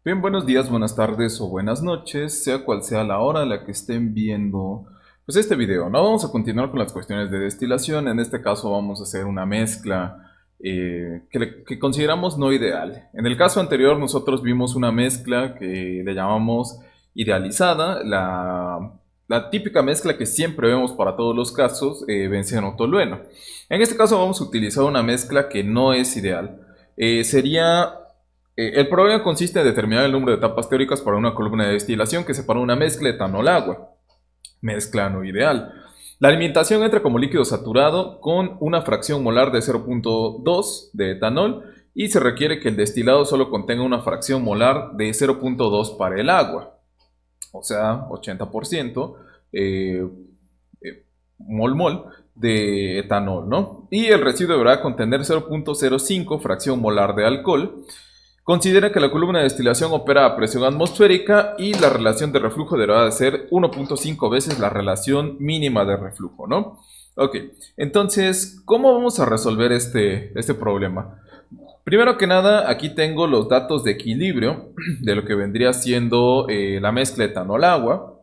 Bien, buenos días, buenas tardes o buenas noches, sea cual sea la hora a la que estén viendo pues este video, ¿no? Vamos a continuar con las cuestiones de destilación. En este caso vamos a hacer una mezcla que consideramos no ideal. En el caso anterior nosotros vimos una mezcla que le llamamos idealizada, la típica mezcla que siempre vemos para todos los casos, benceno-tolueno. En este caso vamos a utilizar una mezcla que no es ideal. Sería el problema consiste en determinar el número de etapas teóricas para una columna de destilación que separa una mezcla etanol-agua, mezcla no ideal. La alimentación entra como líquido saturado con una fracción molar de 0.2 de etanol y se requiere que el destilado solo contenga una fracción molar de 0.2 para el agua, o sea, 80% eh, mol de etanol, ¿no? Y el residuo deberá contener 0.05 fracción molar de alcohol. Considera que la columna de destilación opera a presión atmosférica y la relación de reflujo deberá de ser 1.5 veces la relación mínima de reflujo, ¿no? Ok, entonces, ¿cómo vamos a resolver este problema? Primero que nada, aquí tengo los datos de equilibrio de lo que vendría siendo la mezcla etanol-agua.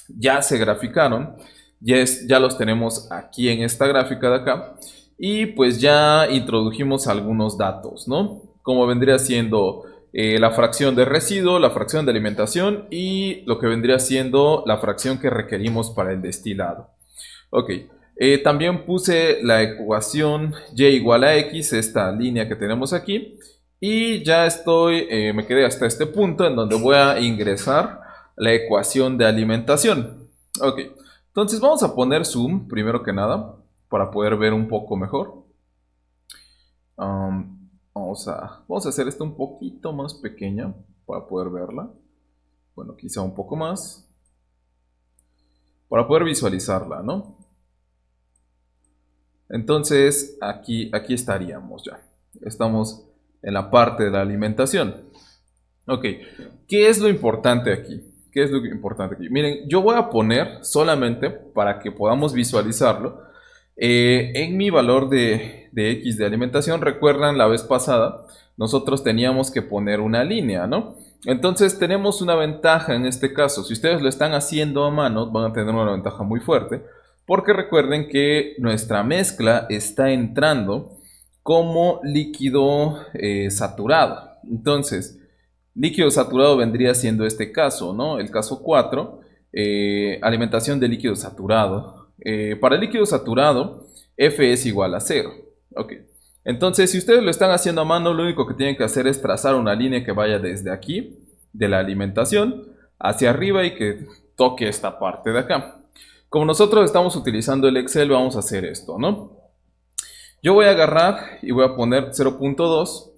Ya se graficaron, ya los tenemos aquí en esta gráfica de acá. Y pues ya introdujimos algunos datos, ¿no? Como vendría siendo la fracción de residuo, la fracción de alimentación y lo que vendría siendo la fracción que requerimos para el destilado. Ok, también puse la ecuación y igual a x, esta línea que tenemos aquí. Y ya me quedé hasta este punto en donde voy a ingresar la ecuación de alimentación. Ok, entonces vamos a poner zoom primero que nada para poder ver un poco mejor. Vamos a hacer esto un poquito más pequeña para poder verla. Bueno, quizá un poco más. Para poder visualizarla, ¿no? Entonces, aquí estaríamos ya. Estamos en la parte de la alimentación. Ok, ¿qué es lo importante aquí? ¿Qué es lo importante aquí? Miren, yo voy a poner solamente para que podamos visualizarlo. En mi valor de X de alimentación, recuerdan la vez pasada, nosotros teníamos que poner una línea, ¿no? Entonces tenemos una ventaja en este caso. Si ustedes lo están haciendo a mano, van a tener una ventaja muy fuerte, porque recuerden que nuestra mezcla está entrando como líquido saturado. Entonces, líquido saturado vendría siendo este caso, ¿no? El caso 4, alimentación de líquido saturado. Para el líquido saturado, F es igual a 0. Ok. Entonces, si ustedes lo están haciendo a mano, lo único que tienen que hacer es trazar una línea que vaya desde aquí, de la alimentación, hacia arriba y que toque esta parte de acá. Como nosotros estamos utilizando el Excel, vamos a hacer esto, ¿no? Yo voy a agarrar y voy a poner 0.2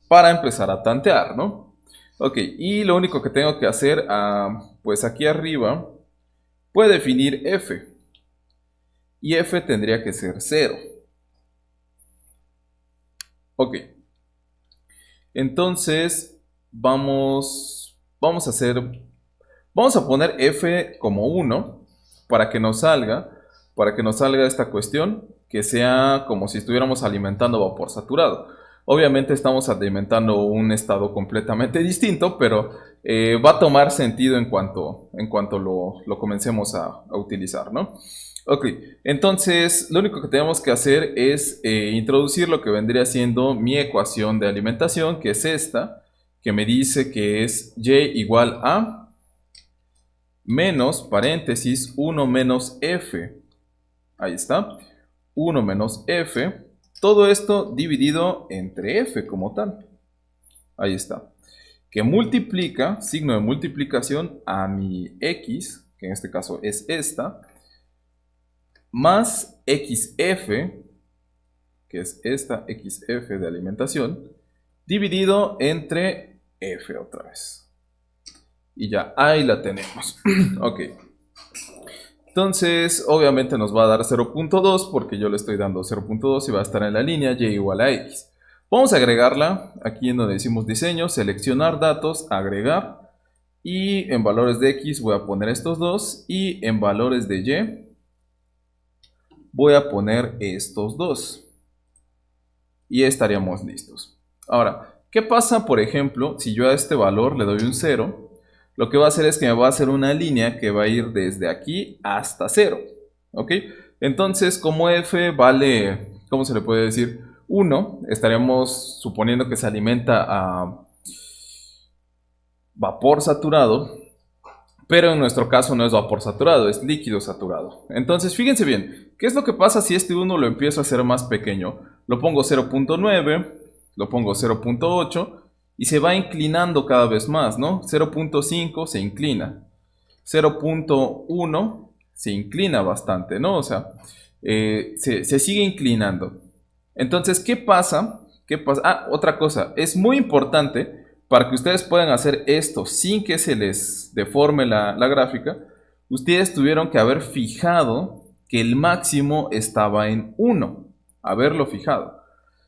para empezar a tantear, ¿no? Ok, y lo único que tengo que hacer, pues aquí arriba, voy a definir F. Y F tendría que ser 0. Ok, entonces vamos a poner F como 1 para que nos salga, esta cuestión que sea como si estuviéramos alimentando vapor saturado. Obviamente estamos alimentando un estado completamente distinto, pero va a tomar sentido en cuanto lo comencemos a utilizar, ¿no? Ok, entonces lo único que tenemos que hacer es introducir lo que vendría siendo mi ecuación de alimentación, que es esta, que me dice que es y igual a menos, paréntesis, 1 menos f. Ahí está, 1 menos f. Todo esto dividido entre f como tal. Ahí está. Que multiplica, signo de multiplicación a mi x, que en este caso es esta, más xf, que es esta xf de alimentación, dividido entre f otra vez. Y ya, ahí la tenemos. Ok. Entonces, obviamente nos va a dar 0.2 porque yo le estoy dando 0.2 y va a estar en la línea y igual a x. Vamos a agregarla aquí en donde decimos diseño, seleccionar datos, agregar. Y en valores de x voy a poner estos dos. Y en valores de y voy a poner estos dos. Y estaríamos listos. Ahora, ¿Qué pasa, por ejemplo, si yo a este valor le doy un 0? Lo que va a hacer es que me va a hacer una línea que va a ir desde aquí hasta 0. ¿Ok? Entonces, como f vale, ¿cómo se le puede decir? 1, estaríamos suponiendo que se alimenta a vapor saturado, pero en nuestro caso no es vapor saturado, es líquido saturado. Entonces, fíjense bien, ¿qué es lo que pasa si este 1 lo empiezo a hacer más pequeño? Lo pongo 0.9, lo pongo 0.8 y se va inclinando cada vez más, ¿no? 0.5 se inclina, 0.1 se inclina bastante, ¿no? O sea, se sigue inclinando. Entonces, ¿qué pasa? ¿Qué pasa? Ah, otra cosa, es muy importante para que ustedes puedan hacer esto sin que se les deforme la gráfica. Ustedes tuvieron que haber fijado que el máximo estaba en 1, haberlo fijado.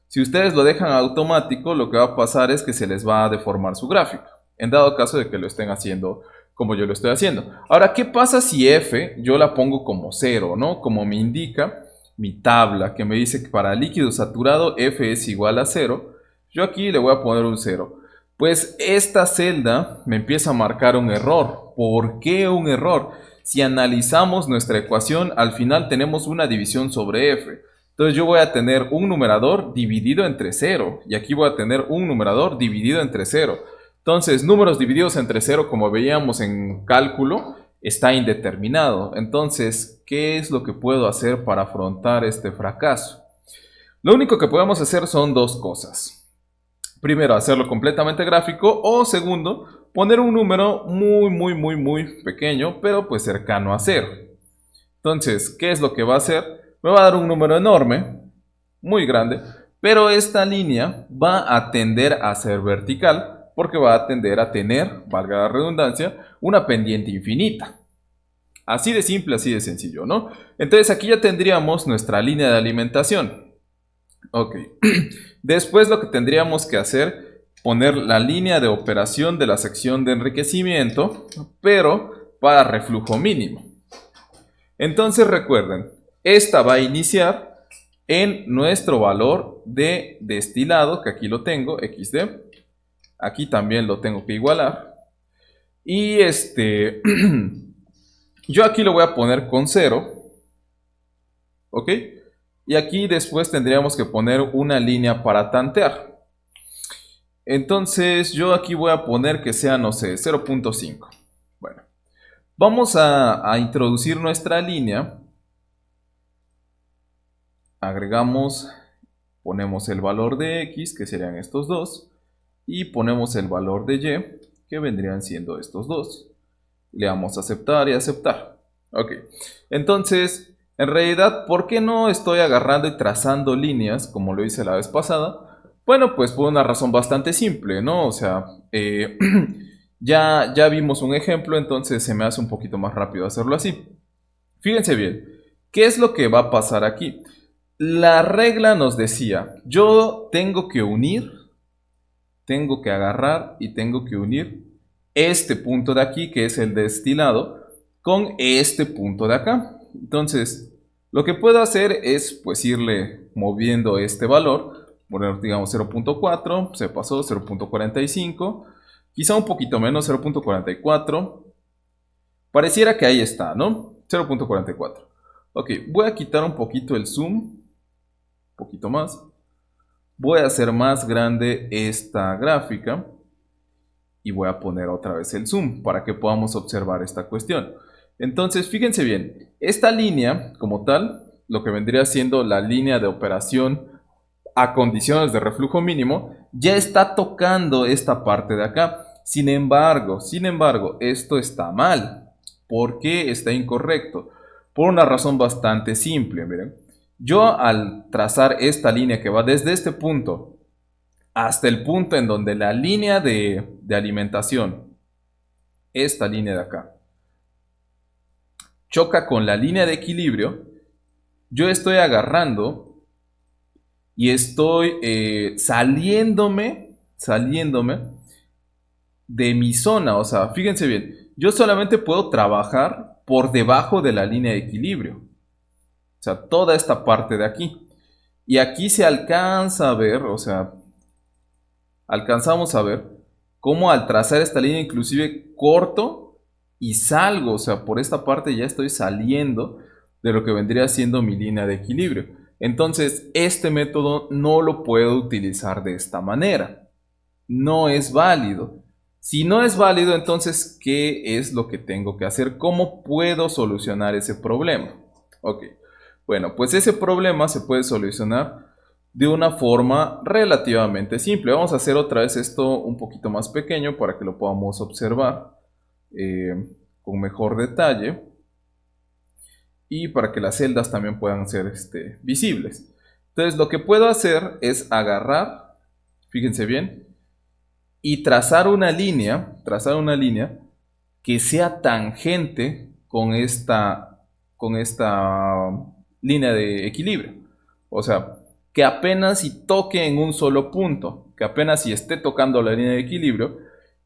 Si ustedes lo dejan automático, lo que va a pasar es que se les va a deformar su gráfica, en dado caso de que lo estén haciendo como yo lo estoy haciendo. Ahora, ¿qué pasa si f yo la pongo como 0, ¿no? Como me indica mi tabla, que me dice que para líquido saturado f es igual a 0. Yo aquí le voy a poner un 0. Pues esta celda me empieza a marcar un error. ¿Por qué un error? Si analizamos nuestra ecuación, al final tenemos una división sobre f. Entonces yo voy a tener un numerador dividido entre 0. Y aquí voy a tener un numerador dividido entre 0. Entonces, números divididos entre 0, como veíamos en cálculo, está indeterminado. Entonces, ¿qué es lo que puedo hacer para afrontar este fracaso? Lo único que podemos hacer son dos cosas. Primero, hacerlo completamente gráfico, o segundo, poner un número muy pequeño, pero pues cercano a 0. Entonces, ¿qué es lo que va a hacer? Me va a dar un número enorme, muy grande, pero esta línea va a tender a ser vertical, porque va a tender a tener, valga la redundancia, una pendiente infinita. Así de simple, así de sencillo, ¿no? Entonces aquí ya tendríamos nuestra línea de alimentación. Ok. Después lo que tendríamos que hacer, poner la línea de operación de la sección de enriquecimiento, pero para reflujo mínimo. Entonces recuerden, esta va a iniciar en nuestro valor de destilado, que aquí lo tengo, XD. Aquí también lo tengo que igualar. Y yo aquí lo voy a poner con 0. ¿Ok? Y aquí después tendríamos que poner una línea para tantear. Entonces yo aquí voy a poner que sea, no sé, 0.5. Bueno, vamos a introducir nuestra línea. Agregamos, ponemos el valor de X, que serían estos dos. Y ponemos el valor de Y, que vendrían siendo estos dos. Le damos a aceptar y aceptar. Ok, entonces, en realidad, ¿por qué no estoy agarrando y trazando líneas como lo hice la vez pasada? Bueno, pues por una razón bastante simple, ¿no? O sea, ya vimos un ejemplo, entonces se me hace un poquito más rápido hacerlo así. Fíjense bien, ¿qué es lo que va a pasar aquí? La regla nos decía, yo tengo que unir, tengo que agarrar y tengo que unir este punto de aquí, que es el destilado, con este punto de acá. Entonces, lo que puedo hacer es pues irle moviendo este valor, poner digamos 0.4, se pasó 0.45, quizá un poquito menos, 0.44. Pareciera que ahí está, ¿no? 0.44. Ok, voy a quitar un poquito el zoom, un poquito más. Voy a hacer más grande esta gráfica y voy a poner otra vez el zoom para que podamos observar esta cuestión. Entonces, fíjense bien, esta línea como tal, lo que vendría siendo la línea de operación a condiciones de reflujo mínimo, ya está tocando esta parte de acá. Sin embargo, esto está mal. ¿Por qué está incorrecto? Por una razón bastante simple, miren. Yo al trazar esta línea que va desde este punto hasta el punto en donde la línea de alimentación, esta línea de acá, choca con la línea de equilibrio, yo estoy agarrando y estoy saliéndome de mi zona. O sea, fíjense bien, yo solamente puedo trabajar por debajo de la línea de equilibrio. O sea, toda esta parte de aquí. Y aquí se alcanza a ver, o sea, alcanzamos a ver cómo al trazar esta línea inclusive corto y salgo, o sea, por esta parte ya estoy saliendo de lo que vendría siendo mi línea de equilibrio. Entonces, este método no lo puedo utilizar de esta manera. No es válido. Si no es válido, entonces, ¿qué es lo que tengo que hacer? ¿Cómo puedo solucionar ese problema? Ok, bueno, pues ese problema se puede solucionar de una forma relativamente simple. Vamos a hacer otra vez esto un poquito más pequeño para que lo podamos observar con mejor detalle y para que las celdas también puedan ser visibles. Entonces, lo que puedo hacer es agarrar, fíjense bien, y trazar una línea que sea tangente con esta línea de equilibrio. O sea, que apenas si toque en un solo punto, que apenas si esté tocando la línea de equilibrio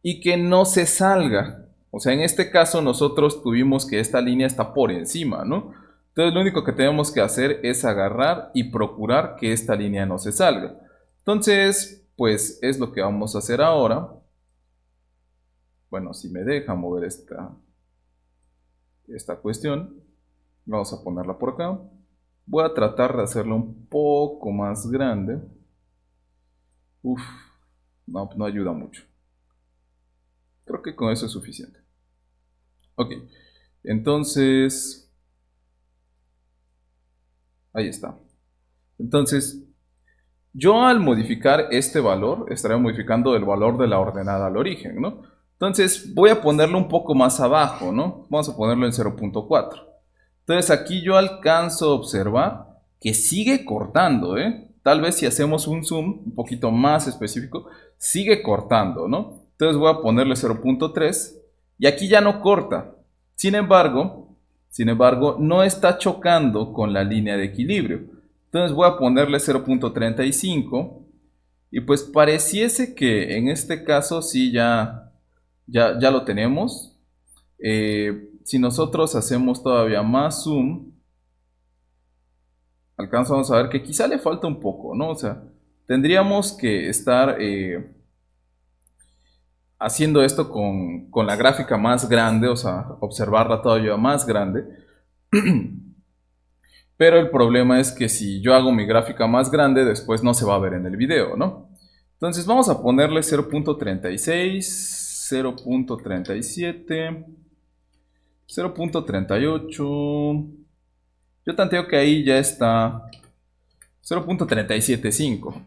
y que no se salga. O sea, en este caso nosotros tuvimos que esta línea está por encima, ¿no? Entonces lo único que tenemos que hacer es agarrar y procurar que esta línea no se salga. Entonces, pues es lo que vamos a hacer ahora. Bueno, si me deja mover esta cuestión, vamos a ponerla por acá. Voy a tratar de hacerla un poco más grande. Uf, no ayuda mucho. Creo que con eso es suficiente. Ok, entonces, ahí está. Entonces, yo al modificar este valor, estaré modificando el valor de la ordenada al origen, ¿no? Entonces, voy a ponerlo un poco más abajo, ¿no? Vamos a ponerlo en 0.4. Entonces, aquí yo alcanzo a observar que sigue cortando, ¿eh? Tal vez si hacemos un zoom un poquito más específico, sigue cortando, ¿no? Entonces voy a ponerle 0.3 y aquí ya no corta. Sin embargo, no está chocando con la línea de equilibrio. Entonces voy a ponerle 0.35 y pues pareciese que en este caso sí ya lo tenemos. Si nosotros hacemos todavía más zoom, alcanzamos a ver que quizá le falta un poco, ¿no? O sea, tendríamos que estar haciendo esto con la gráfica más grande, o sea, observarla todavía más grande. Pero el problema es que si yo hago mi gráfica más grande, después no se va a ver en el video, ¿no? Entonces vamos a ponerle 0.36, 0.37, 0.38. Yo tanteo que ahí ya está 0.375.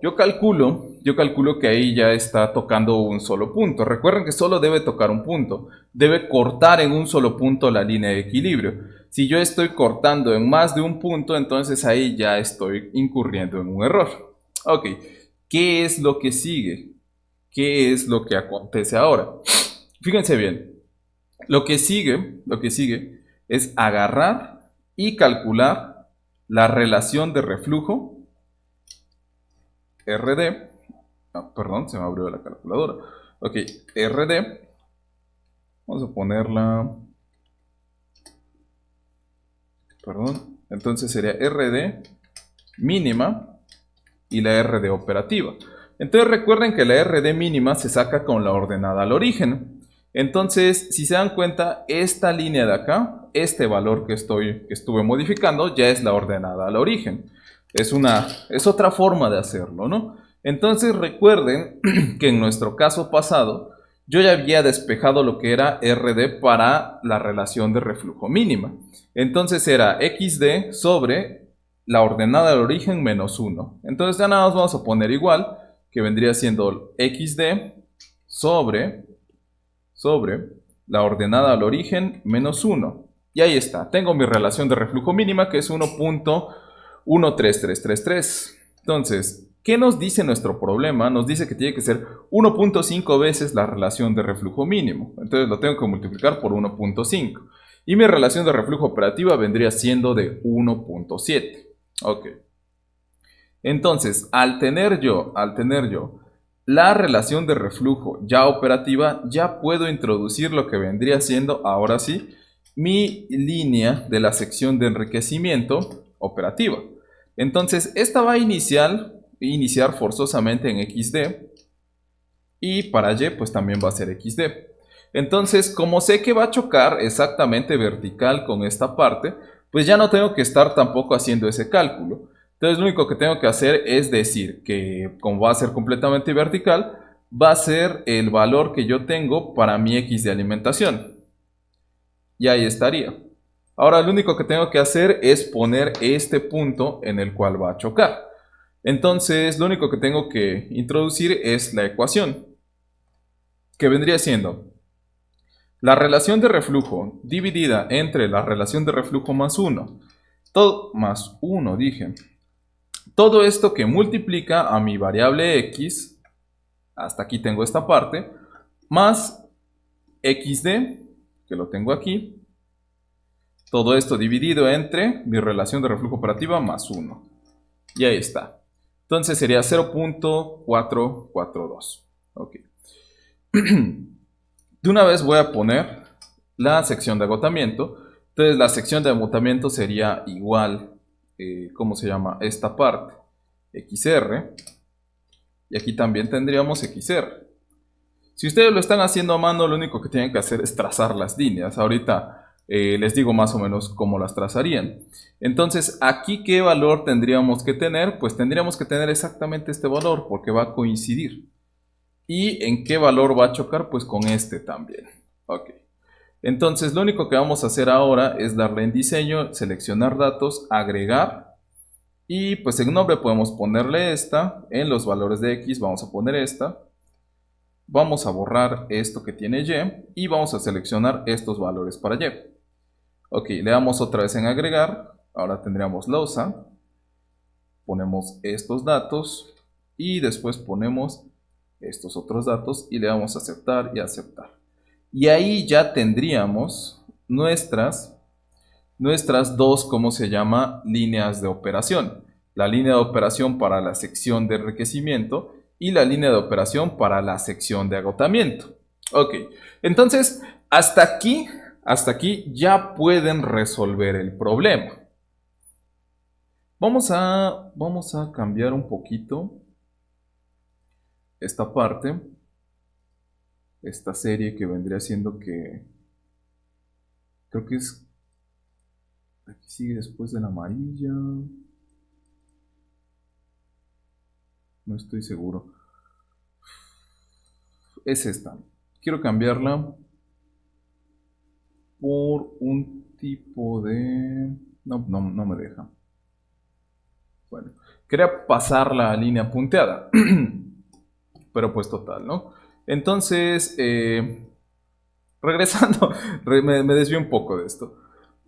Yo calculo que ahí ya está tocando un solo punto. Recuerden que solo debe tocar un punto. Debe cortar en un solo punto la línea de equilibrio. Si yo estoy cortando en más de un punto, entonces ahí ya estoy incurriendo en un error. Ok, ¿qué es lo que sigue? ¿Qué es lo que acontece ahora? Fíjense bien. Lo que sigue es agarrar y calcular la relación de reflujo RD, perdón, se me abrió la calculadora. Ok, RD, vamos a ponerla, perdón, entonces sería RD mínima y la RD operativa. Entonces recuerden que la RD mínima se saca con la ordenada al origen. Entonces, si se dan cuenta, esta línea de acá, este valor que estuve modificando, ya es la ordenada al origen. Es otra forma de hacerlo, ¿no? Entonces recuerden que en nuestro caso pasado, yo ya había despejado lo que era RD para la relación de reflujo mínima. Entonces era XD sobre la ordenada al origen menos 1. Entonces ya nada más vamos a poner igual, que vendría siendo XD sobre la ordenada al origen menos 1. Y ahí está, tengo mi relación de reflujo mínima que es 1.13333. Entonces, ¿qué nos dice nuestro problema? Nos dice que tiene que ser 1.5 veces la relación de reflujo mínimo. Entonces lo tengo que multiplicar por 1.5. Y mi relación de reflujo operativa vendría siendo de 1.7. Ok. Entonces, al tener yo la relación de reflujo ya operativa, ya puedo introducir lo que vendría siendo, ahora sí, mi línea de la sección de enriquecimiento operativa. Entonces, esta va a iniciar iniciar forzosamente en XD. Y para Y pues también va a ser XD. Entonces, como sé que va a chocar exactamente vertical con esta parte, pues ya no tengo que estar tampoco haciendo ese cálculo. Entonces lo único que tengo que hacer es decir que como va a ser completamente vertical, va a ser el valor que yo tengo para mi X de alimentación. Y ahí estaría. Ahora lo único que tengo que hacer es poner este punto en el cual va a chocar. Entonces lo único que tengo que introducir es la ecuación, que vendría siendo la relación de reflujo dividida entre la relación de reflujo más 1, todo más 1 dije. Todo esto que multiplica a mi variable x, hasta aquí tengo esta parte, más xd, que lo tengo aquí. Todo esto dividido entre mi relación de reflujo operativa más 1. Y ahí está. Entonces sería 0.442. Ok. De una vez voy a poner la sección de agotamiento. Entonces la sección de agotamiento sería igual, ¿cómo se llama? Esta parte, XR. Y aquí también tendríamos XR. Si ustedes lo están haciendo a mano, lo único que tienen que hacer es trazar las líneas. Ahorita les digo más o menos cómo las trazarían. Entonces, aquí, ¿qué valor tendríamos que tener? Pues tendríamos que tener exactamente este valor, porque va a coincidir. ¿Y en qué valor va a chocar? Pues con este también. Ok. Entonces, lo único que vamos a hacer ahora es darle en diseño, seleccionar datos, agregar. Y pues en nombre podemos ponerle esta. En los valores de X vamos a poner esta. Vamos a borrar esto que tiene Y y vamos a seleccionar estos valores para Y. Ok, le damos otra vez en agregar. Ahora tendríamos losa. Ponemos estos datos y después ponemos estos otros datos y le damos a aceptar y aceptar. Y ahí ya tendríamos nuestras dos, ¿cómo se llama? Líneas de operación. La línea de operación para la sección de enriquecimiento y la línea de operación para la sección de agotamiento. Ok, entonces hasta aquí ya pueden resolver el problema. Vamos a cambiar un poquito esta parte, esta serie que vendría siendo que creo que es aquí sigue después de la amarilla. No estoy seguro. Es esta. Quiero cambiarla por un tipo de... No me deja. Bueno, quería pasar la línea punteada. Pero pues total, ¿no? Entonces, regresando, me desvío un poco de esto.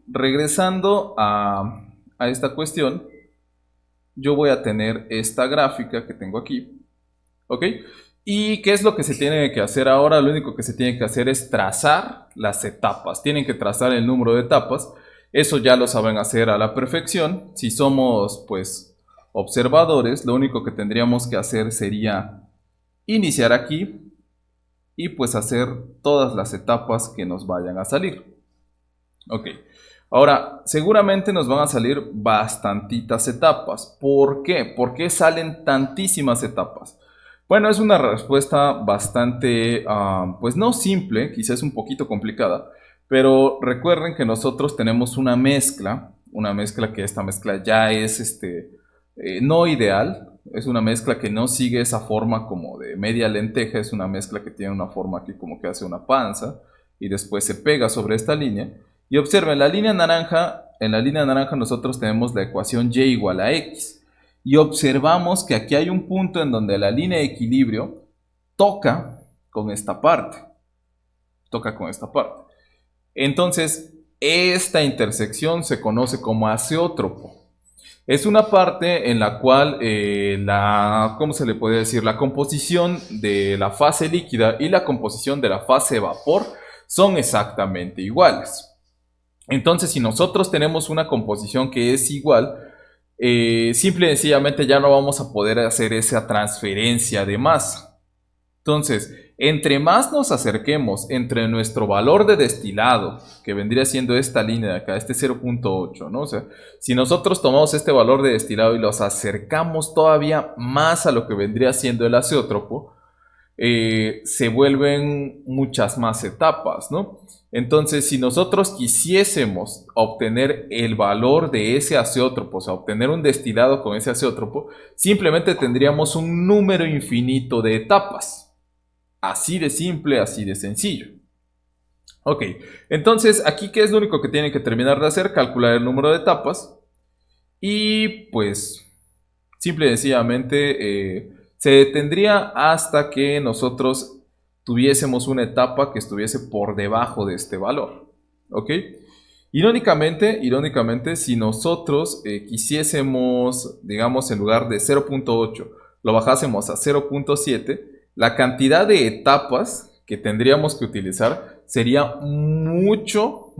Regresando a esta cuestión, yo voy a tener esta gráfica que tengo aquí. ¿Ok? ¿Y qué es lo que se tiene que hacer ahora? Lo único que se tiene que hacer es trazar las etapas. Tienen que trazar el número de etapas. Eso ya lo saben hacer a la perfección. Si somos, pues, observadores, lo único que tendríamos que hacer sería iniciar aquí y pues hacer todas las etapas que nos vayan a salir. Ok. Ahora, seguramente nos van a salir bastantitas etapas. ¿Por qué? ¿Por qué salen tantísimas etapas? Bueno, es una respuesta bastante, pues no simple, quizás un poquito complicada, pero recuerden que nosotros tenemos una mezcla que esta mezcla ya es no ideal, es una mezcla que no sigue esa forma como de media lenteja, es una mezcla que tiene una forma aquí como que hace una panza y después se pega sobre esta línea. Y observen, en la línea naranja nosotros tenemos la ecuación y igual a x. Y observamos que aquí hay un punto en donde la línea de equilibrio toca con esta parte. Entonces, esta intersección se conoce como azeótropo. Es una parte en la cual ¿cómo se le puede decir? La composición de la fase líquida y la composición de la fase vapor son exactamente iguales. Entonces, si nosotros tenemos una composición que es igual, simple y sencillamente ya no vamos a poder hacer esa transferencia de masa. Entonces, Entre más nos acerquemos entre nuestro valor de destilado, que vendría siendo esta línea de acá, este 0.8, ¿no? O sea, si nosotros tomamos este valor de destilado y los acercamos todavía más a lo que vendría siendo el azeótropo, se vuelven muchas más etapas, ¿no? Entonces, si nosotros quisiésemos obtener el valor de ese azeótropo, o sea, obtener un destilado con ese azeótropo, simplemente tendríamos un número infinito de etapas. Así de simple, así de sencillo. Ok, entonces aquí, ¿qué es lo único que tienen que terminar de hacer? Calcular el número de etapas y pues simple y sencillamente se detendría hasta que nosotros tuviésemos una etapa que estuviese por debajo de este valor. ¿Ok? Irónicamente, si nosotros quisiésemos, digamos, en lugar de 0.8, lo bajásemos a 0.7, la cantidad de etapas que tendríamos que utilizar sería mucho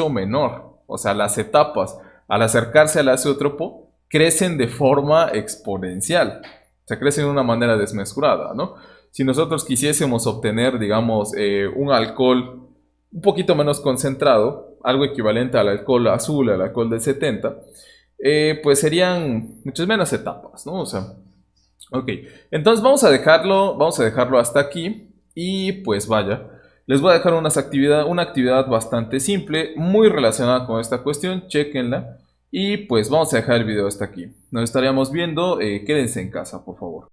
menor. O sea, las etapas al acercarse al azeótropo crecen de forma exponencial. O sea, crecen de una manera desmesurada, ¿no? Si nosotros quisiésemos obtener, digamos, un alcohol un poquito menos concentrado, algo equivalente al alcohol azul, al alcohol del 70, pues serían muchas menos etapas, ¿no? O sea, ok. Entonces vamos a dejarlo hasta aquí y pues vaya. Les voy a dejar una actividad bastante simple, muy relacionada con esta cuestión, chequenla. Y pues vamos a dejar el video hasta aquí. Nos estaríamos viendo, quédense en casa, por favor.